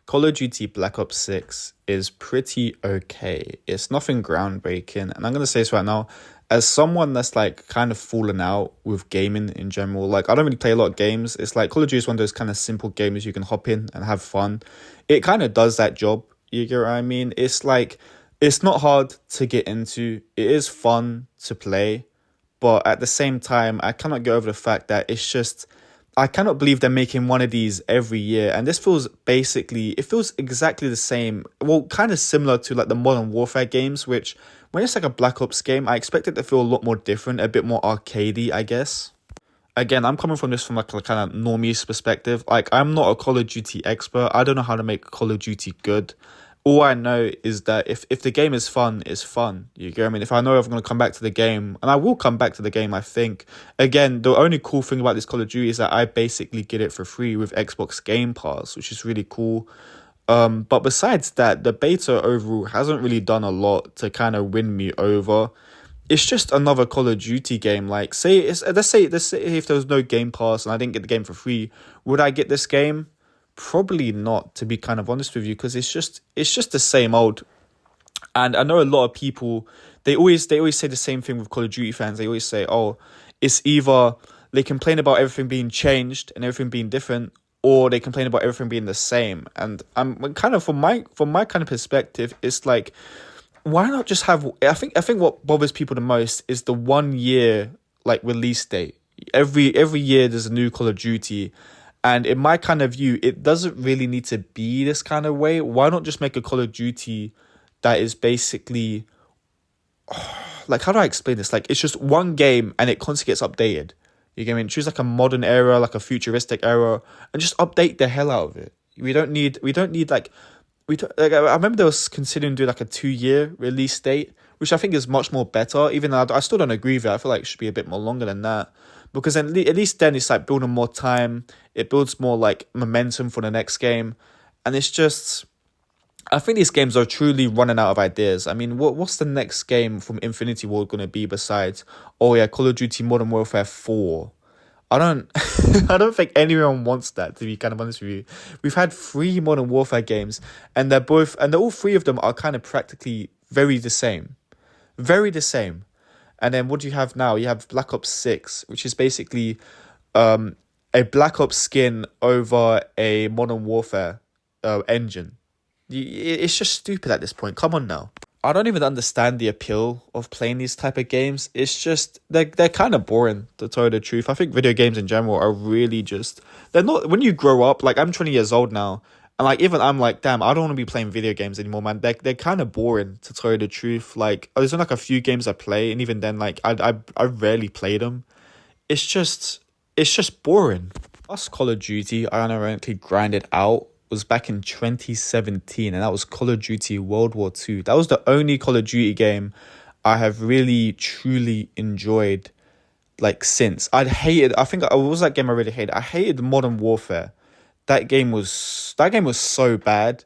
Call of Duty Black Ops 6 is pretty okay. It's nothing groundbreaking. And I'm going to say this right now, as someone that's like kind of fallen out with gaming in general, like I don't really play a lot of games. It's like Call of Duty is one of those kind of simple games you can hop in and have fun. It kind of does that job. You get what I mean? It's like, it's not hard to get into. It is fun to play. But at the same time, I cannot get over the fact that it's just I cannot believe they're making one of these every year. And this feels basically, it feels exactly the same. Well, kind of similar to like the Modern Warfare games, which when it's like a Black Ops game, I expect it to feel a lot more different, a bit more arcadey, I guess. Again, I'm coming from this from like a kind of normies perspective. Like, I'm not a Call of Duty expert. I don't know how to make Call of Duty good. All I know is that if the game is fun, it's fun. You get what I mean? If I know if I'm going to come back to the game, and I will come back to the game, I think. Again, the only cool thing about this Call of Duty is that I basically get it for free with Xbox Game Pass, which is really cool. But besides that, the beta overall hasn't really done a lot to kind of win me over. It's just another Call of Duty game. Like, let's say if there was no Game Pass and I didn't get the game for free, would I get this game? Probably not, to be kind of honest with you, because it's just the same old. And I know a lot of people, they always say the same thing with Call of Duty fans. They always say, oh, it's either they complain about everything being changed and everything being different, or they complain about everything being the same. And I'm kind of from my kind of perspective, it's like, why not just have? I think what bothers people the most is the 1 year like release date. Every year there's a new Call of Duty. And in my kind of view, it doesn't really need to be this kind of way. Why not just make a Call of Duty that is basically, like, how do I explain this? Like, it's just one game and it constantly gets updated. You get what I mean? Choose like a modern era, like a futuristic era, and just update the hell out of it. We don't need like, I remember they was considering doing like a 2 year release date, which I think is much more better. Even though I still don't agree with it. I feel like it should be a bit more longer than that. Because then at least then it's like building more time. It builds more like momentum for the next game. And it's just, I think these games are truly running out of ideas. I mean, what's the next game from Infinity Ward going to be besides, oh yeah, Call of Duty Modern Warfare 4? I don't I don't think anyone wants that, to be kind of honest with you. We've had 3 Modern Warfare games and all 3 of them are kind of practically very the same. Very the same. And then what do you have now? You have Black Ops 6, which is basically a Black Ops skin over a Modern Warfare engine. It's just stupid at this point. Come on now. I don't even understand the appeal of playing these type of games. It's just, they're kind of boring, to tell you the truth. I think video games in general are really just, they're not, when you grow up, like I'm 20 years old now, and like even I'm like, damn, I don't want to be playing video games anymore, man. They're kind of boring, to tell you the truth. Like there's only like a few games I play, and even then, like I rarely play them. It's just boring. Last Call of Duty I unironically grinded out was back in 2017, and that was Call of Duty World War II. That was the only Call of Duty game I have really truly enjoyed. Like since I think it was that game I really hated. I hated Modern Warfare. That game was so bad.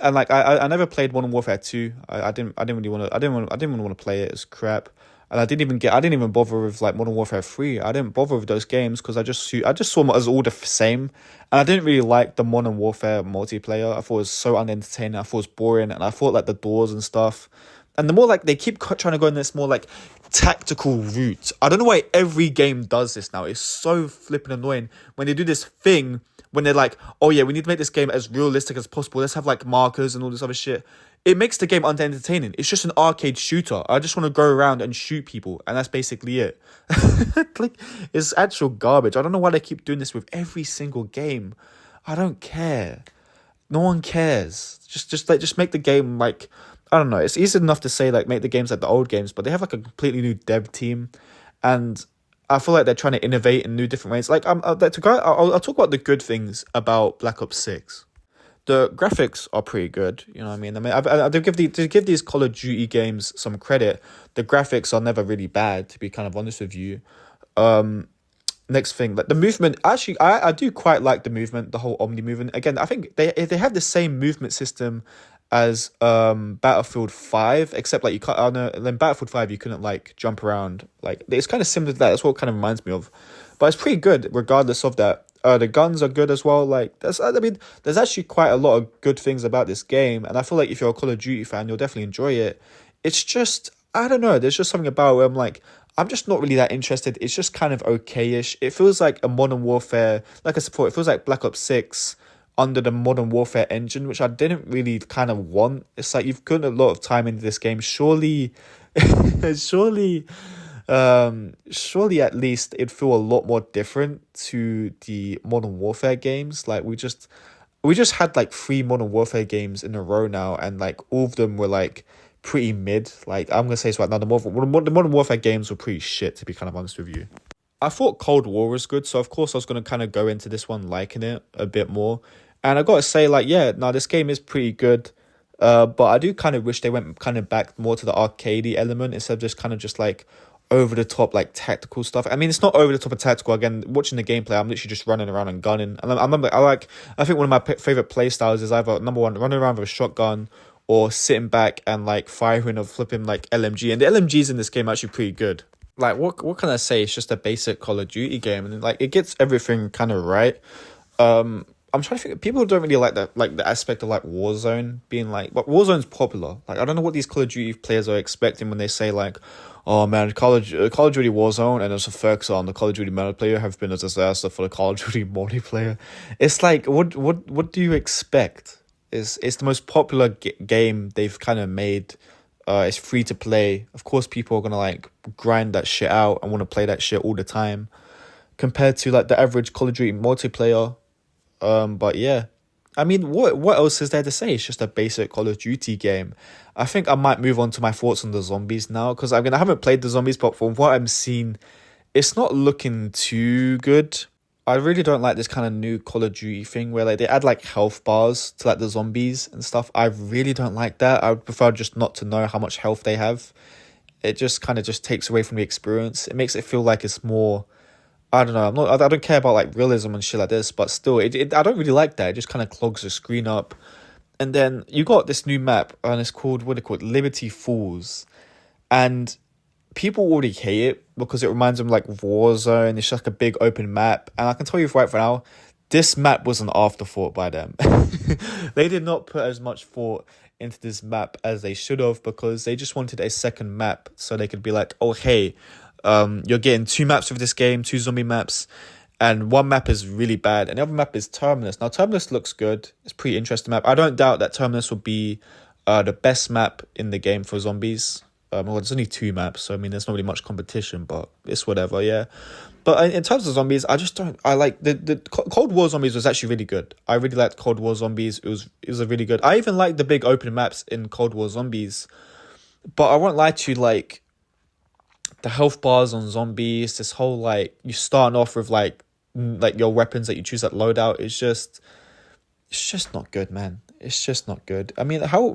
And like I never played Modern Warfare 2. I didn't really want to I didn't want to play it. It's crap. And I didn't even bother with like Modern Warfare 3. I didn't bother with those games because I just saw them as all the same. And I didn't really like the Modern Warfare multiplayer. I thought it was so unentertaining. I thought it was boring, and I thought like the doors and stuff. And the more like they keep trying to go in this more like tactical route. I don't know why every game does this now. It's so flipping annoying when they do this thing when they're like, oh yeah, we need to make this game as realistic as possible. Let's have like markers and all this other shit. It makes the game unentertaining. It's just an arcade shooter. I just want to go around and shoot people, and that's basically it. Like, it's actual garbage. I don't know why they keep doing this with every single game. I don't care. No one cares. Just make the game like, I don't know. It's easy enough to say like make the games like the old games, but they have like a completely new dev team, and I feel like they're trying to innovate in new different ways. Like I'll talk about the good things about Black Ops 6. The graphics are pretty good, you know what I mean? To give these Call of Duty games some credit, the graphics are never really bad, to be kind of honest with you. Next thing, like the movement, actually, I do quite like the movement, the whole Omni movement. Again, I think they have the same movement system as Battlefield 5, except like you can't, I don't know, then Battlefield 5 you couldn't like jump around. Like it's kind of similar to that. That's what it kind of reminds me of. but it's pretty good regardless of that. The guns are good as well. Like there's actually quite a lot of good things about this game, and I feel like if you're a Call of Duty fan, you'll definitely enjoy it. It's just I don't know. There's just something about it where I'm like I'm just not really that interested. It's just kind of okay-ish. It feels like a Modern Warfare, like I said before. It feels like Black Ops 6 under the Modern Warfare engine, which I didn't really kind of want. It's like you've put a lot of time into this game. Surely, surely surely at least it'd feel a lot more different to the Modern Warfare games. Like we just had like three Modern Warfare games in a row now, and like all of them were like pretty mid. Like I'm gonna say this right now, the Modern Warfare games were pretty shit, to be kind of honest with you. I thought Cold War was good, so of course I was gonna kind of go into this one liking it a bit more. And I gotta say, like, yeah, now this game is pretty good. But I do kind of wish they went kind of back more to the arcadey element instead of just kind of just like over the top like tactical stuff. I mean, it's not over the top of tactical. Again, watching the gameplay, I'm literally just running around and gunning. And I remember, I think one of my favorite play styles is either number one, running around with a shotgun, or sitting back and like firing or flipping like LMG. And the LMGs in this game are actually pretty good. Like, what can I say? It's just a basic Call of Duty game, and like it gets everything kind of right. I'm trying to think. People don't really like the aspect of like Warzone being like, but Warzone's popular. Like I don't know what these Call of Duty players are expecting when they say like, oh man, Call of Duty Warzone and also Furks on the Call of Duty multiplayer have been a disaster for the Call of Duty multiplayer. It's like, what do you expect? It's the most popular game they've kind of made. It's free to play. Of course, people are gonna like grind that shit out and want to play that shit all the time, compared to like the average Call of Duty multiplayer. But yeah, I mean, what else is there to say? It's just a basic Call of Duty game. I think I might move on to my thoughts on the zombies now, because I haven't played the zombies, but from what I'm seeing, it's not looking too good. I really don't like this kind of new Call of Duty thing where like they add like health bars to like the zombies and stuff. I really don't like that. I would prefer just not to know how much health they have. It just kind of just takes away from the experience. It makes it feel like it's more. I don't know. I don't care about like realism and shit like this, but still, I don't really like that. It just kind of clogs the screen up. And then you got this new map, and it's called what they call it, Liberty Falls, and people already hate it because it reminds them like Warzone. It's just like a big open map, and I can tell you right for now, this map was an afterthought by them. They did not put as much thought into this map as they should have, because they just wanted a second map so they could be like, oh hey, you're getting two maps of this game, two zombie maps, and one map is really bad, and the other map is Terminus. Now, Terminus looks good. It's a pretty interesting map. I don't doubt that Terminus will be the best map in the game for zombies. Well, there's only two maps, so I mean, there's not really much competition, but it's whatever, yeah. But in terms of zombies, I just don't. I like the Cold War zombies was actually really good. I really liked Cold War zombies. It was a really good. I even like the big open maps in Cold War zombies, but I won't lie to you, like the health bars on zombies, this whole like you starting off with like your weapons that you choose at loadout, it's just not good, man. It's just not good. I mean, how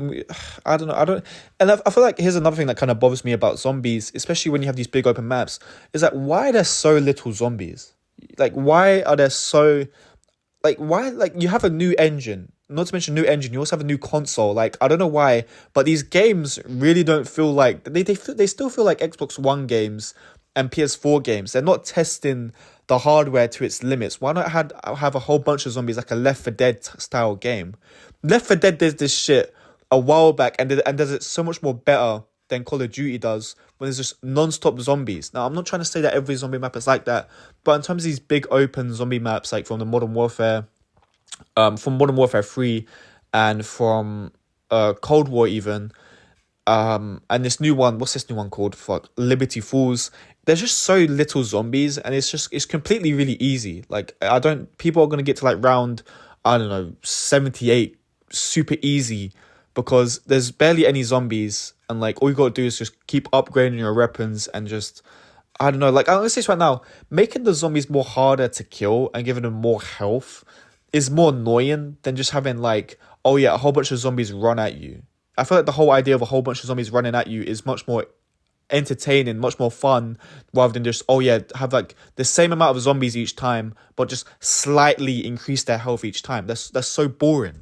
I don't know. And I feel like here's another thing that kind of bothers me about zombies, especially when you have these big open maps, is that why are there so little zombies? Like, why are there so why you have a new engine, not to mention new engine, you also have a new console. Like, I don't know why, but these games really don't feel like they still feel like Xbox One games and PS4 games. They're not testing the hardware to its limits. Why not have a whole bunch of zombies like a Left 4 Dead style game? Left 4 Dead did this shit a while back and does it so much more better than Call of Duty does when there's just non-stop zombies. Now, I'm not trying to say that every zombie map is like that, but in terms of these big open zombie maps, like from Modern Warfare 3 and from Cold War even, and this new one, what's this new one called? Fuck, Liberty Falls. There's just so little zombies, and it's completely really easy. Like, people are gonna get to like round, I don't know, 78 super easy, because there's barely any zombies, and like all you gotta do is just keep upgrading your weapons and just, I don't know, like I'm gonna say this right now, making the zombies more harder to kill and giving them more health is more annoying than just having like, oh yeah, a whole bunch of zombies run at you. I feel like the whole idea of a whole bunch of zombies running at you is much more entertaining, much more fun, rather than just, oh yeah, have like the same amount of zombies each time, but just slightly increase their health each time. That's so boring.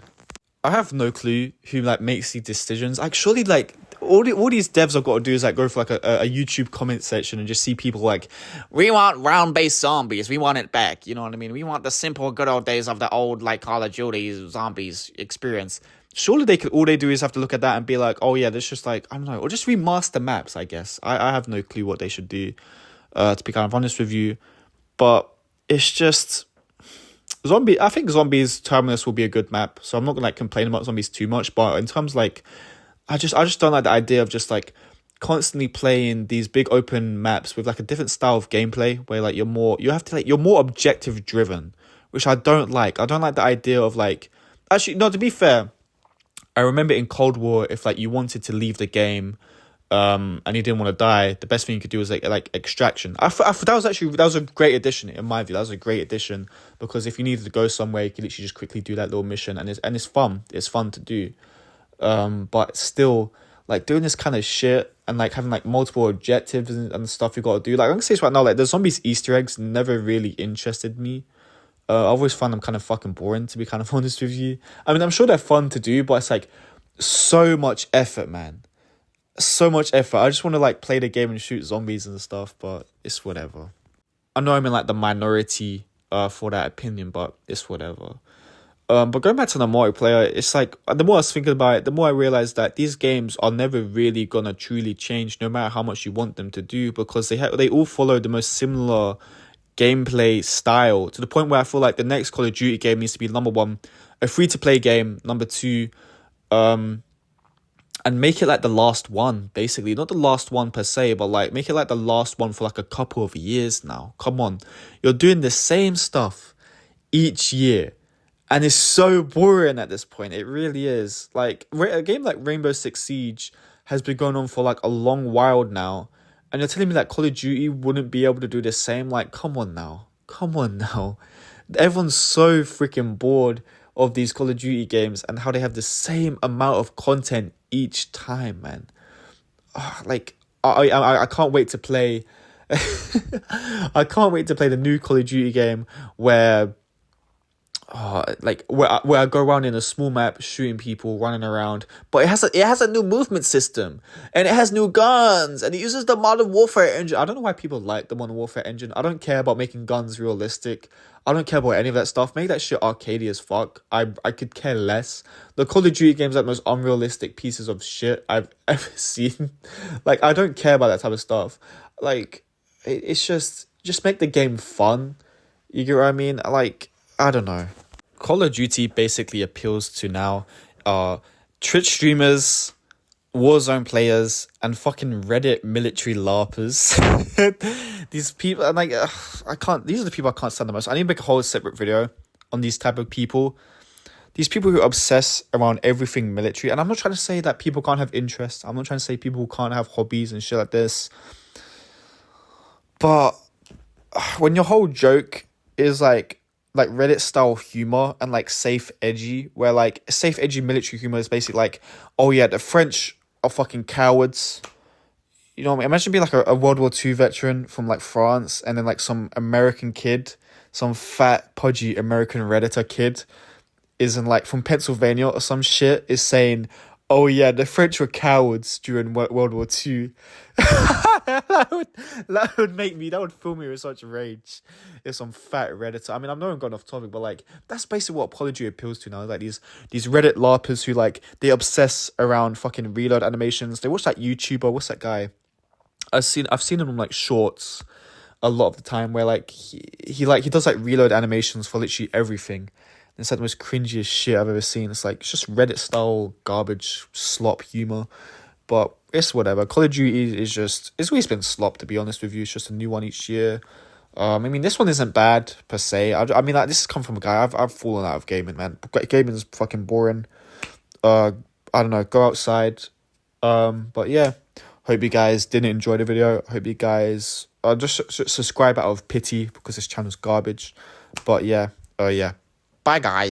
I have no clue who like makes these decisions. Like, surely like all these devs have got to do is like go for like a YouTube comment section and just see people like, we want round-based zombies, we want it back, you know what I mean? We want the simple good old days of the old like Call of Duty zombies experience. Surely all they do is have to look at that and be like, oh yeah, this just like, I don't know, or just remaster maps, I guess. I have no clue what they should do, to be kind of honest with you. But it's just I think Zombies Terminus will be a good map, so I'm not gonna like complain about Zombies too much. But in terms like, I just don't like the idea of just like constantly playing these big open maps with like a different style of gameplay where like you're more objective driven, which I don't like. I don't like the idea of like, actually no, to be fair, I remember in Cold War, if like you wanted to leave the game, and you didn't want to die, the best thing you could do was like extraction. That was a great addition in my view. That was a great addition because if you needed to go somewhere, you could literally just quickly do that little mission, and it's fun. It's fun to do. But still, like doing this kind of shit and like having like multiple objectives and stuff you got to do. Like I'm gonna say this right now, like the zombies Easter eggs never really interested me. I always found them kind of fucking boring, to be kind of honest with you. I mean, I'm sure they're fun to do, but it's like so much effort, man. So much effort. I just want to like play the game and shoot zombies and stuff, but it's whatever. I know I'm in like the minority for that opinion, but it's whatever. But going back to the multiplayer, it's like the more I was thinking about it, the more I realized that these games are never really gonna truly change, no matter how much you want them to do, because they all follow the most similar gameplay style, to the point where I feel like the next Call of Duty game needs to be, number one, a free-to-play game, number two, and make it like the last one, basically. Not the last one per se, but like make it like the last one for like a couple of years now. Come on. You're doing the same stuff each year, and it's so boring at this point. It really is. Like a game like Rainbow Six Siege has been going on for like a long while now, and you're telling me that Call of Duty wouldn't be able to do the same? Like, come on now. Come on now. Everyone's so freaking bored of these Call of Duty games and how they have the same amount of content each time, man. Like, I can't wait to play. I can't wait to play the new Call of Duty game where I go around in a small map shooting people, running around, but it has a new movement system, and it has new guns, and it uses the Modern Warfare engine. I don't know why people like the Modern Warfare engine. I don't care about making guns realistic. I don't care about any of that stuff. Make that shit arcadey as fuck. I could care less. The Call of Duty games are the most unrealistic pieces of shit I've ever seen. Like, I don't care about that type of stuff. Like, it's just make the game fun. You get what I mean? Like, I don't know. Call of Duty basically appeals to now Twitch streamers, Warzone players, and fucking Reddit military LARPers. These people, and like, these are the people I can't stand the most. I need to make a whole separate video on these type of people. These people who obsess around everything military. And I'm not trying to say that people can't have interests. I'm not trying to say people can't have hobbies and shit like this. But when your whole joke is like Reddit style humor and like safe edgy, where like safe edgy military humor is basically like, oh yeah, the French are fucking cowards. You know what I mean? Imagine being like a World War II veteran from like France, and then like some American kid, some fat pudgy American Redditor kid is in like from Pennsylvania or some shit, is saying, oh yeah, the French were cowards during World War II. that would fill me with such rage if some fat Redditor. I mean, I'm not even going off topic, but like that's basically what Apology appeals to now. Like these Reddit LARPers who like they obsess around fucking reload animations. They watch that YouTuber, what's that guy? I've seen him on like shorts a lot of the time, where like he does like reload animations for literally everything. It's like the most cringiest shit I've ever seen. It's just Reddit style garbage slop humor, but it's whatever. Call of Duty it's always been slop, to be honest with you. It's just a new one each year. I mean, this one isn't bad per se. I mean, like, this has come from a guy. I've fallen out of gaming, man. Gaming is fucking boring. I don't know. Go outside. But yeah. Hope you guys didn't enjoy the video. Hope you guys just subscribe out of pity because this channel's garbage. But yeah. Bye, guys.